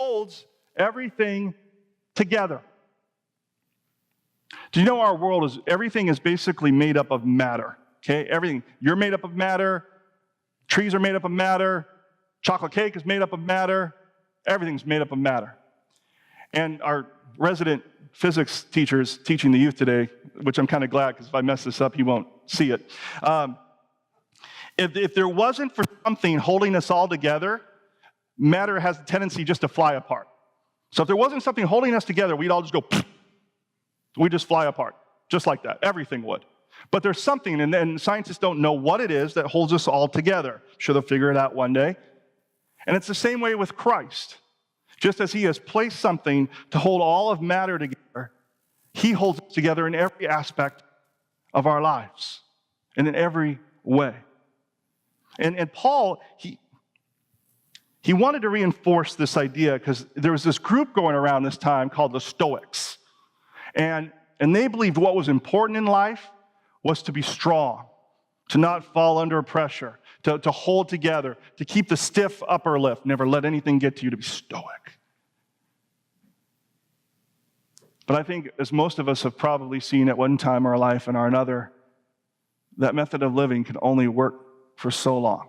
holds everything together. Do you know our world everything is basically made up of matter? Okay, everything. You're made up of matter. Trees are made up of matter. Chocolate cake is made up of matter. Everything's made up of matter. And our resident physics teacher is teaching the youth today, which I'm kind of glad, because if I mess this up, he won't see it. If there wasn't for something holding us all together, matter has a tendency just to fly apart. So if there wasn't something holding us together, we'd all just go, we'd just fly apart, just like that. Everything would. But there's something, and then scientists don't know what it is that holds us all together. Sure, they'll figure it out one day. And it's the same way with Christ. Just as he has placed something to hold all of matter together, he holds it together in every aspect of our lives and in every way. And Paul, he wanted to reinforce this idea because there was this group going around this time called the Stoics. And they believed what was important in life was to be strong, to not fall under pressure, to hold together, to keep the stiff upper lip, never let anything get to you, to be stoic. But I think, as most of us have probably seen at one time in our life and or another, that method of living can only work for so long.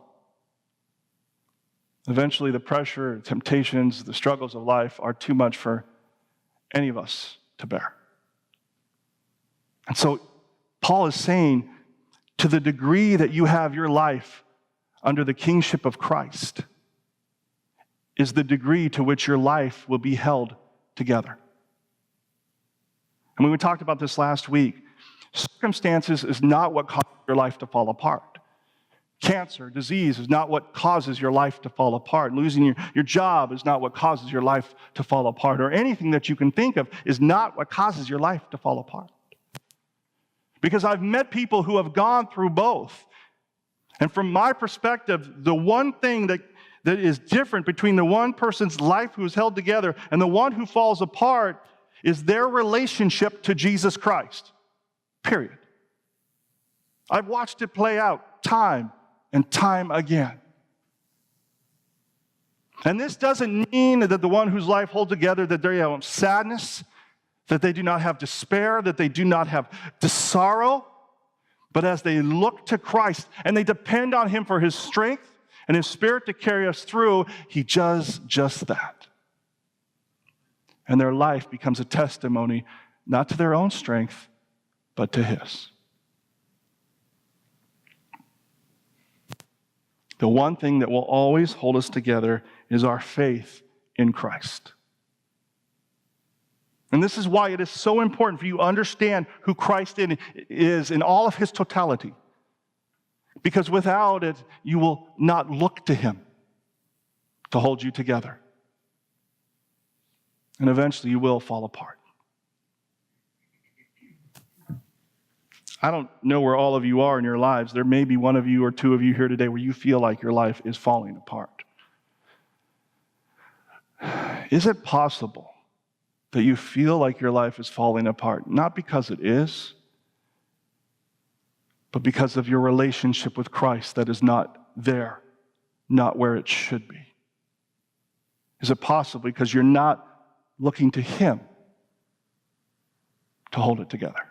Eventually, the pressure, the temptations, the struggles of life are too much for any of us to bear. And so, Paul is saying, to the degree that you have your life under the kingship of Christ, is the degree to which your life will be held together. And we talked about this last week. Circumstances is not what causes your life to fall apart. Cancer, disease is not what causes your life to fall apart. Losing your job is not what causes your life to fall apart. Or anything that you can think of is not what causes your life to fall apart. Because I've met people who have gone through both. And from my perspective, the one thing that is different between the one person's life who's held together and the one who falls apart is their relationship to Jesus Christ. Period. I've watched it play out time and time again. And this doesn't mean that the one whose life holds together, that they have sadness, that they do not have despair, that they do not have the sorrow, but as they look to Christ and they depend on him for his strength and his spirit to carry us through, he does just that. And their life becomes a testimony, not to their own strength, but to his. The one thing that will always hold us together is our faith in Christ. And this is why it is so important for you to understand who Christ is in all of his totality. Because without it, you will not look to him to hold you together. And eventually you will fall apart. I don't know where all of you are in your lives. There may be one of you or two of you here today where you feel like your life is falling apart. Is it possible that you feel like your life is falling apart, not because it is, but because of your relationship with Christ that is not there, not where it should be? Is it possible because you're not looking to him to hold it together?